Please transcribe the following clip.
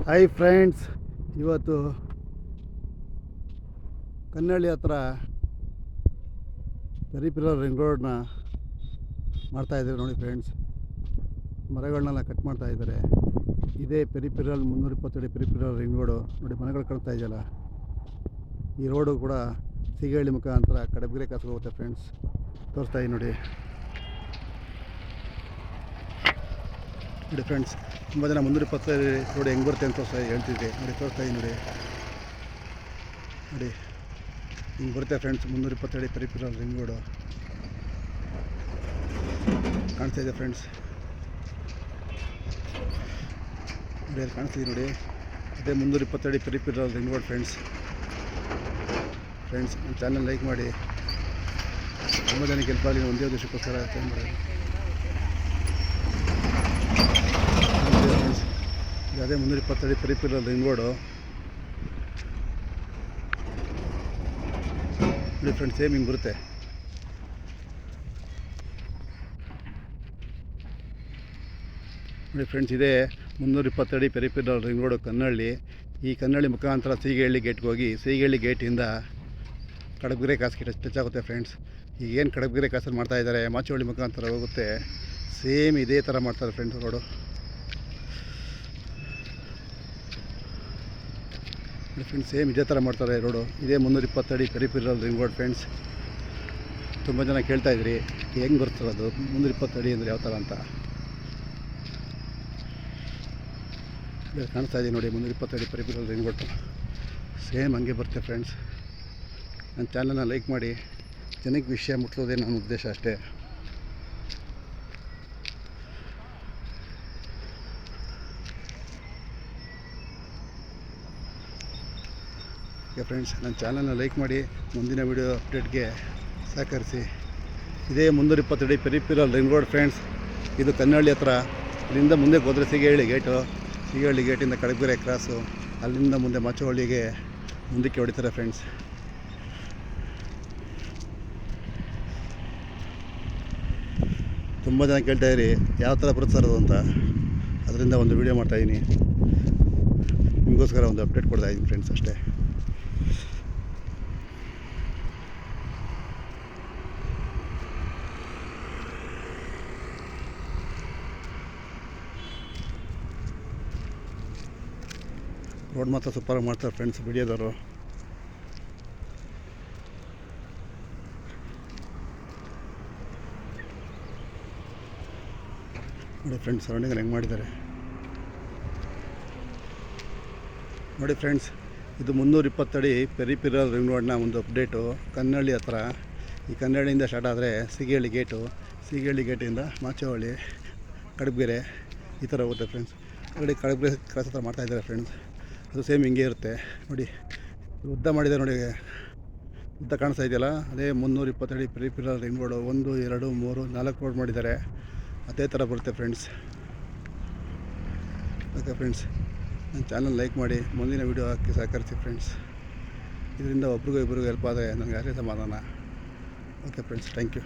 Hi friends, ಇವತ್ತು ಕನ್ನಳ್ಳಿ ಹತ್ರ peripheral ring ರೋಡ್ನ ಮಾಡ್ತಾಯಿದ್ದಾರೆ ನೋಡಿ ಫ್ರೆಂಡ್ಸ್. ಮರಗಳನ್ನೆಲ್ಲ ಕಟ್ ಮಾಡ್ತಾ ಇದ್ದಾರೆ. ಇದೇ ಪೆರಿಫೆರಲ್ 320 ಪೆರಿಫೆರಲ್ ರಿಂಗ್ ರೋಡು ನೋಡಿ. ಮನೆಗಳು ಕಾಣ್ತಾ ಇದೆಯಲ್ಲ, ಈ ರೋಡು ಕೂಡ ಸಿಗೇಹಳ್ಳಿ ಮುಖಾಂತರ ಕಡಬಗೆರೆ ಕಾಸಿಗೆ ಹೋಗುತ್ತೆ ಫ್ರೆಂಡ್ಸ್. ತೋರಿಸ್ತಾ ಇದ್ದೀನಿ ನೋಡಿ ಫ್ರೆಂಡ್ಸ್. ತುಂಬ ಜನ 320 ರೋಡ್ ಹೆಂಗೆ ಬರುತ್ತೆ ಅಂತ ಹೇಳ್ತಿದ್ದೆ ನೋಡಿ. ತೋರಿಸ್ತಾ ಇದ್ದೀನಿ ನೋಡಿ ಹಿಂಗೆ ಬರುತ್ತೆ ಫ್ರೆಂಡ್ಸ್. 320 ಪೆರಿಫೆರಲ್ ರಿಂಗ್ ರೋಡು ಕಾಣಿಸ್ತಾ ಇದೆ ಫ್ರೆಂಡ್ಸ್. ನೋಡಿ ಅಲ್ಲಿ ಕಾಣಿಸ್ತಿದೆ ನೋಡಿ, ಅದೇ 320 ಪೆರಿಫೆರಲ್ ರಿಂಗ್ ರೋಡ್ ಫ್ರೆಂಡ್ಸ್. ನನ್ನ ಚಾನಲ್ ಲೈಕ್ ಮಾಡಿ. ತುಂಬ ಜನಕ್ಕೆ ಹೆಲ್ಪ್ ಆಗಲಿ, ಒಂದೇ ಉದ್ದೇಶಕ್ಕೋಸ್ಕರ ಮಾಡಿ. ಅದೇ 320 ಪೆರಿಫೆರಲ್ ರಿಂಗ್ ರೋಡು ನೋಡಿ ಫ್ರೆಂಡ್ಸ್. ಸೇಮ್ ಹಿಂಗೆ ಬರುತ್ತೆ ನೋಡಿ ಫ್ರೆಂಡ್ಸ್. ಇದೇ 320 ಪೆರಿಫೆರಲ್ ರಿಂಗ್ ರೋಡು ಕನ್ನಳ್ಳಿ. ಈ ಕನ್ನಳ್ಳಿ ಮುಖಾಂತರ ಸಿಗೇಹಳ್ಳಿ ಗೇಟ್ಗೆ ಹೋಗಿ ಸಿಗೇಹಳ್ಳಿ ಗೇಟಿಂದ ಕಡಬಗೆರೆ ಕಾಸಿಗೆ ಟಚ್ ಆಗುತ್ತೆ ಫ್ರೆಂಡ್ಸ್. ಈಗ ಏನು ಕಡಬಗೆರೆ ಕಾಸಲ್ಲಿ ಮಾಡ್ತಾಯಿದ್ದಾರೆ, ಮಾಚೋಳ್ಳಿ ಮುಖಾಂತರ ಹೋಗುತ್ತೆ. ಸೇಮ್ ಇದೇ ಥರ ಮಾಡ್ತಾರೆ ಫ್ರೆಂಡ್ಸ್ ರೋಡು. ಫ್ರೆಂಡ್ಸ್ ಸೇಮ್ ಇದೇ ಥರ ಮಾಡ್ತಾರೆ ರೋಡು. ಇದೇ 320 ಪೆರಿಫೆರಲ್ ರಿಂಗ್ ರೋಡ್ ಫ್ರೆಂಡ್ಸ್. ತುಂಬ ಜನ ಕೇಳ್ತಾಯಿದ್ರಿ ಹೆಂಗೆ ಬರ್ತದೆ ಅದು 320 ಅಂದರೆ ಯಾವ ಥರ ಅಂತ. ಕಾಣಿಸ್ತಾ ಇದೆ ನೋಡಿ 320 ಪೆರಿಫೆರಲ್ ರಿಂಗ್ ರೋಡ್ ಸೇಮ್ ಹಂಗೆ ಬರುತ್ತೆ ಫ್ರೆಂಡ್ಸ್. ನನ್ನ ಚಾನಲ್ನ ಲೈಕ್ ಮಾಡಿ, ಜನಕ್ಕೆ ವಿಷಯ ಮುಟ್ಸೋದೇ ನನ್ನ ಉದ್ದೇಶ ಅಷ್ಟೇ. ಓಕೆ ಫ್ರೆಂಡ್ಸ್, ನನ್ನ ಚಾನಲ್ನ ಲೈಕ್ ಮಾಡಿ, ಮುಂದಿನ ವಿಡಿಯೋ ಅಪ್ಡೇಟ್ಗೆ ಸಹಕರಿಸಿ. ಇದೇ 320 ಪೆರಿಫೆರಲ್ ರಿಂಗ್ ರೋಡ್ ಫ್ರೆಂಡ್ಸ್. ಇದು ಕನ್ನಳ್ಳಿ ಹತ್ರ. ಇಲ್ಲಿಂದ ಮುಂದೆ ಹೋದರೆ ಸಿಗೇಹಳ್ಳಿ ಗೇಟು. ಸಿಗೇಹಳ್ಳಿ ಗೇಟಿಂದ ಕಡಬಗೆರೆ ಕ್ರಾಸು, ಅಲ್ಲಿಂದ ಮುಂದೆ ಮಾಚೋಹಳ್ಳಿಗೆ ಮುಂದಕ್ಕೆ ಹೊಡಿತಾರೆ ಫ್ರೆಂಡ್ಸ್. ತುಂಬ ಜನ ಕೇಳ್ತಾಯಿರಿ ಯಾವ ಥರ ಬರುತ್ತೆ ಸರ್ ಅದು ಅಂತ. ಅದರಿಂದ ಒಂದು ವಿಡಿಯೋ ಮಾಡ್ತಾಯಿದ್ದೀನಿ, ನಿಮಗೋಸ್ಕರ ಒಂದು ಅಪ್ಡೇಟ್ ಕೊಡ್ತಾಯಿದ್ದೀನಿ ಫ್ರೆಂಡ್ಸ್ ಅಷ್ಟೇ. ರೋಡ್ ಮಾತ್ರ ಸೂಪರಾಗಿ ಮಾಡ್ತಾರೆ ಫ್ರೆಂಡ್ಸ್ ವಿಡಿಯೋದವರು. ನೋಡಿ ಫ್ರೆಂಡ್ಸ್ ಸರೌಂಡಿಂಗಲ್ಲಿ ಹೆಂಗೆ ಮಾಡಿದ್ದಾರೆ ನೋಡಿ ಫ್ರೆಂಡ್ಸ್. ಇದು 320 ಪೆರಿಫೆರಲ್ ರಿಂಗ್ ರೋಡ್ನ ಒಂದು ಅಪ್ಡೇಟು ಕನ್ನಳ್ಳಿ ಹತ್ರ. ಈ ಕನ್ನಳ್ಳಿಯಿಂದ ಸ್ಟಾರ್ಟ್ ಆದರೆ ಸಿಗೇಹಳ್ಳಿ ಗೇಟು, ಸಿಗೇಹಳ್ಳಿ ಗೇಟಿಂದ ಮಾಚೋಹಳ್ಳಿ, ಕಡಬಗೆರೆ ಈ ಥರ ಹೋಗುತ್ತೆ ಫ್ರೆಂಡ್ಸ್. ಆಲ್ರೆಡಿ ಕಡಬಗೆರೆ ಕ್ರಾಸ್ ಹತ್ರ ಮಾಡ್ತಾಯಿದ್ದಾರೆ ಫ್ರೆಂಡ್ಸ್. ಅದು ಸೇಮ್ ಹಿಂಗೆ ಇರುತ್ತೆ ನೋಡಿ. ಉದ್ದ ಮಾಡಿದ್ದಾರೆ ನೋಡಿ, ಉದ್ದ ಕಾಣಿಸ್ತಾ ಇದೆಯಲ್ಲ, ಅದೇ 320 ಪೆರಿಫೆರಲ್ ರಿಂಗ್ ರೋಡು. 1, 2, 3, 4 ರೋಡ್ ಮಾಡಿದ್ದಾರೆ. ಅದೇ ಥರ ಬರುತ್ತೆ ಫ್ರೆಂಡ್ಸ್. ಓಕೆ ಫ್ರೆಂಡ್ಸ್, ನನ್ನ ಚಾನಲ್ ಲೈಕ್ ಮಾಡಿ, ಮುಂದಿನ ವೀಡಿಯೋ ಹಾಕಿ ಸಹಕರಿಸಿ ಫ್ರೆಂಡ್ಸ್. ಇದರಿಂದ ಒಬ್ರಿಗೂ ಇಬ್ಬರಿಗೂ ಹೆಲ್ಪ್ ಆದರೆ ನನಗೆ ಅದೇ ಸಮಾಧಾನ. Okay friends, thank you.